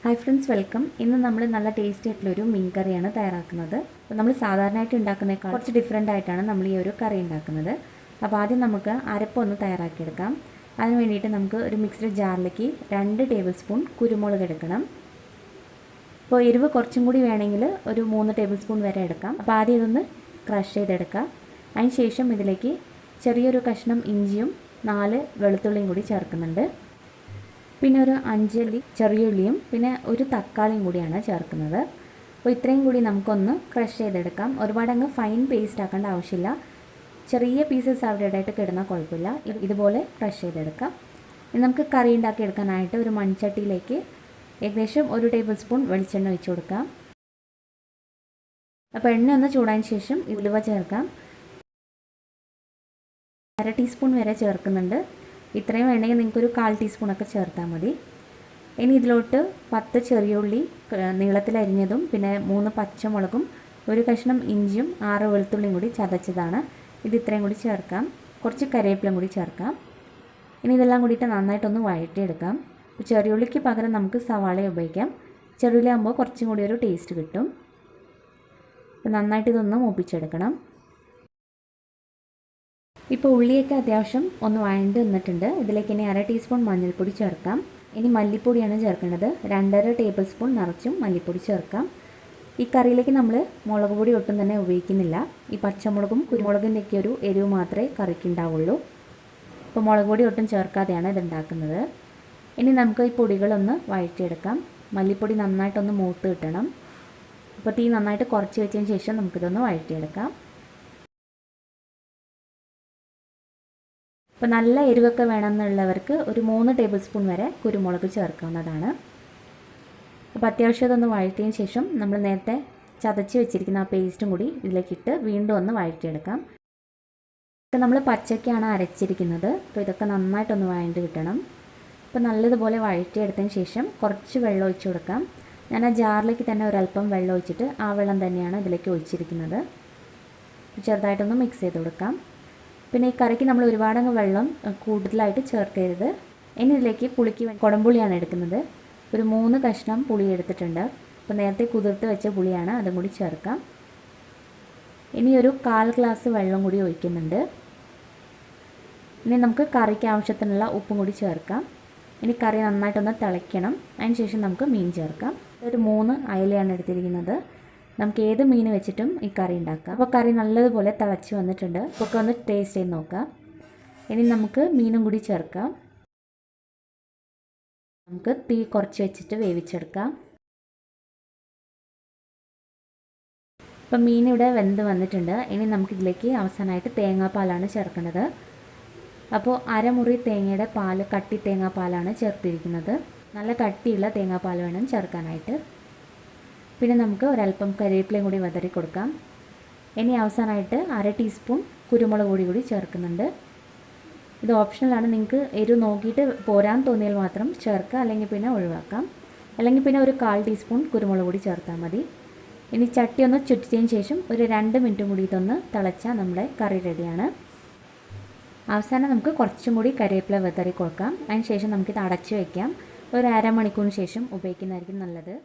Hi friends, welcome. ഇന്ന് നമ്മൾ നല്ല ടേസ്റ്റി ആയിട്ടുള്ളൊരു മീൻ കറിയാണ് തയ്യാറാക്കുന്നത്. അപ്പോൾ നമ്മൾ സാധാരണയായിട്ട് ഉണ്ടാക്കുന്നതിനേക്കാൾ കുറച്ച് ഡിഫറെൻ്റ് ആയിട്ടാണ് നമ്മൾ ഈ ഒരു കറി ഉണ്ടാക്കുന്നത്. അപ്പോൾ ആദ്യം നമുക്ക് അരപ്പൊന്ന് തയ്യാറാക്കിയെടുക്കാം. അതിന് വേണ്ടിയിട്ട് നമുക്ക് ഒരു മിക്സിഡ് ജാറിലേക്ക് 2 ടേബിൾ സ്പൂൺ കുരുമുളക് എടുക്കണം. അപ്പോൾ എരിവ് കുറച്ചും കൂടി വേണമെങ്കിൽ ഒരു 3 ടേബിൾ സ്പൂൺ വരെ എടുക്കാം. അപ്പോൾ ആദ്യം ഇതൊന്ന് ക്രഷ് ചെയ്തെടുക്കാം. അതിന് ശേഷം ഇതിലേക്ക് ചെറിയൊരു കഷ്ണം ഇഞ്ചിയും 4 വെളുത്തുള്ളിയും കൂടി ചേർക്കുന്നുണ്ട്. പിന്നെ ഒരു 5 അല്ലി ചെറിയ ഉള്ളിയും പിന്നെ ഒരു തക്കാളിയും കൂടിയാണ് ചേർക്കുന്നത്. അപ്പോൾ ഇത്രയും കൂടി നമുക്കൊന്ന് ക്രഷ് ചെയ്തെടുക്കാം. ഒരുപാട് അങ്ങ് ഫൈൻ പേസ്റ്റ് ആക്കേണ്ട ആവശ്യമില്ല. ചെറിയ പീസസ് അവരുടേതായിട്ട് കിടന്നാൽ കുഴപ്പമില്ല. ഇതുപോലെ ക്രഷ് ചെയ്തെടുക്കാം. ഇനി നമുക്ക് കറി ഉണ്ടാക്കിയെടുക്കാനായിട്ട് ഒരു മൺചട്ടിയിലേക്ക് ഏകദേശം 1 ടേബിൾ സ്പൂൺ വെളിച്ചെണ്ണ ഒഴിച്ച് കൊടുക്കാം. അപ്പോൾ എണ്ണ ഒന്ന് ചൂടായതിന് ശേഷം ഉലുവ ചേർക്കാം. 1/2 ടീസ്പൂൺ വരെ ചേർക്കുന്നുണ്ട്. ഇത്രയും വേണമെങ്കിൽ നിങ്ങൾക്കൊരു 1/4 ടീസ്പൂണൊക്കെ ചേർത്താൽ മതി. ഇനി ഇതിലോട്ട് 10 ചെറിയ ഉള്ളി നീളത്തിലരിഞ്ഞതും പിന്നെ 3 പച്ചമുളകും ഒരു കഷ്ണം ഇഞ്ചിയും 6 വെളുത്തുള്ളിയും കൂടി ചതച്ചതാണ്. ഇത് ഇത്രയും കൂടി ചേർക്കാം. കുറച്ച് കറിവേപ്പിലയും കൂടി ചേർക്കാം. ഇനി ഇതെല്ലാം കൂടിയിട്ട് നന്നായിട്ടൊന്ന് വഴറ്റിയെടുക്കാം. ചെറിയ ഉള്ളിക്ക് പകരം നമുക്ക് സവാള ഉപയോഗിക്കാം. ചെറിയ ഉള്ളി ആകുമ്പോൾ കുറച്ചും കൂടി ഒരു ടേസ്റ്റ് കിട്ടും. അപ്പോൾ നന്നായിട്ട് ഇതൊന്ന് മൂപ്പിച്ചെടുക്കണം. ഇപ്പോൾ ഉള്ളിയൊക്കെ അത്യാവശ്യം ഒന്ന് വഴണ്ട് വന്നിട്ടുണ്ട്. ഇതിലേക്ക് ഇനി 1/2 ടീസ്പൂൺ മഞ്ഞൾപ്പൊടി ചേർക്കാം. ഇനി മല്ലിപ്പൊടിയാണ് ചേർക്കേണ്ടത്. 2.5 ടേബിൾ സ്പൂൺ നിറച്ചും മല്ലിപ്പൊടി ചേർക്കാം. ഈ കറിയിലേക്ക് നമ്മൾ മുളക് പൊടി ഒട്ടും തന്നെ ഉപയോഗിക്കുന്നില്ല. ഈ പച്ചമുളകും കുരുമുളകിൻ്റെയൊക്കെ ഒരു എരിവ് മാത്രമേ കറിക്ക് ഉണ്ടാവുള്ളൂ. അപ്പോൾ മുളക് പൊടി ഒട്ടും ചേർക്കാതെയാണ് ഇത് ഉണ്ടാക്കുന്നത്. ഇനി നമുക്ക് ഈ പൊടികളൊന്ന് വഴറ്റിയെടുക്കാം. മല്ലിപ്പൊടി നന്നായിട്ടൊന്ന് മൂത്ത് കിട്ടണം. അപ്പോൾ തീ നന്നായിട്ട് കുറച്ച് വെച്ചതിന് ശേഷം നമുക്കിതൊന്ന് വഴറ്റിയെടുക്കാം. അപ്പോൾ നല്ല എരിവൊക്കെ വേണമെന്നുള്ളവർക്ക് ഒരു 3 ടേബിൾ സ്പൂൺ വരെ കുരുമുളക് ചേർക്കാവുന്നതാണ്. അപ്പോൾ അത്യാവശ്യം ഇതൊന്ന് വഴറ്റിയതിന് ശേഷം നമ്മൾ നേരത്തെ ചതച്ച് വെച്ചിരിക്കുന്ന ആ പേസ്റ്റും കൂടി ഇതിലേക്കിട്ട് വീണ്ടും ഒന്ന് വഴറ്റിയെടുക്കാം. ഇപ്പോൾ നമ്മൾ പച്ചക്കാണ് അരച്ചിരിക്കുന്നത്. അപ്പോൾ ഇതൊക്കെ നന്നായിട്ടൊന്ന് വഴണ്ട് കിട്ടണം. അപ്പോൾ നല്ലതുപോലെ വഴറ്റിയെടുത്തതിന് ശേഷം കുറച്ച് വെള്ളം ഒഴിച്ച് കൊടുക്കാം. ഞാൻ ആ ജാറിലേക്ക് തന്നെ ഒരല്പം വെള്ളം ഒഴിച്ചിട്ട് ആ വെള്ളം തന്നെയാണ് ഇതിലേക്ക് ഒഴിച്ചിരിക്കുന്നത്. ചെറുതായിട്ടൊന്ന് മിക്സ് ചെയ്ത് കൊടുക്കാം. പിന്നെ ഈ കറിക്ക് നമ്മൾ ഒരുപാടങ്ങ് വെള്ളം കൂടുതലായിട്ട് ചേർക്കരുത്. ഇനി ഇതിലേക്ക് പുളിക്ക് കുടംപുളിയാണ് എടുക്കുന്നത്. ഒരു 3 കഷ്ണം പുളി എടുത്തിട്ടുണ്ട്. അപ്പോൾ നേരത്തെ കുതിർത്ത് വെച്ച പുളിയാണ്, അതും കൂടി ചേർക്കാം. ഇനി ഒരു 1/4 ഗ്ലാസ് വെള്ളം കൂടി ഒഴിക്കുന്നുണ്ട്. ഇനി നമുക്ക് കറിക്ക് ആവശ്യത്തിനുള്ള ഉപ്പും കൂടി ചേർക്കാം. ഇനി കറി നന്നായിട്ടൊന്ന് തിളയ്ക്കണം. അതിന് ശേഷം നമുക്ക് മീൻ ചേർക്കാം. ഒരു 3 അയലയാണ് എടുത്തിരിക്കുന്നത്. നമുക്ക് ഏത് മീൻ വെച്ചിട്ടും ഈ കറി ഉണ്ടാക്കാം. അപ്പോൾ കറി നല്ലതുപോലെ തിളച്ച് വന്നിട്ടുണ്ട്. അപ്പോൾ ഒന്ന് ടേസ്റ്റ് ചെയ്ത് നോക്കാം. ഇനി നമുക്ക് മീനും കൂടി ചേർക്കാം. നമുക്ക് തീ കുറച്ച് വെച്ചിട്ട് വേവിച്ചെടുക്കാം. അപ്പോൾ മീൻ ഇവിടെ വെന്ത് വന്നിട്ടുണ്ട്. ഇനി നമുക്കിതിലേക്ക് അവസാനമായിട്ട് തേങ്ങാപ്പാലാണ് ചേർക്കേണ്ടത്. അപ്പോൾ അരമുറി തേങ്ങയുടെ പാല്, കട്ടി തേങ്ങാപ്പാലാണ് ചേർത്തിരിക്കുന്നത്. നല്ല കട്ടിയുള്ള തേങ്ങാപ്പാൽ വേണം ചേർക്കാനായിട്ട്. പിന്നെ നമുക്ക് ഒരല്പം കറിവേപ്പിലയും കൂടി വിതറി കൊടുക്കാം. ഇനി അവസാനമായിട്ട് 1/2 ടീസ്പൂൺ കുരുമുളക് പൊടി കൂടി ചേർക്കുന്നുണ്ട്. ഇത് ഓപ്ഷണലാണ്. നിങ്ങൾക്ക് എരിവ് നോക്കിയിട്ട് പോരാൻ തോന്നിയാൽ മാത്രം ചേർക്കുക, അല്ലെങ്കിൽ പിന്നെ ഒഴിവാക്കാം. അല്ലെങ്കിൽ പിന്നെ ഒരു 1/4 ടീസ്പൂൺ കുരുമുളക് പൊടി ചേർത്താൽ മതി. ഇനി ചട്ടി ഒന്ന് ചുറ്റിച്ചതിന് ശേഷം ഒരു 2 മിനിറ്റും കൂടി ഇതൊന്ന് തിളച്ചാൽ നമ്മുടെ കറി റെഡിയാണ്. അവസാനം നമുക്ക് കുറച്ചും കൂടി കറിവേപ്പില വിതറി കൊടുക്കാം. അതിന് ശേഷം നമുക്കിത് അടച്ച് വയ്ക്കാം. ഒരു 1/2 മണിക്കൂറിന് ശേഷം ഉപയോഗിക്കുന്നതായിരിക്കും നല്ലത്.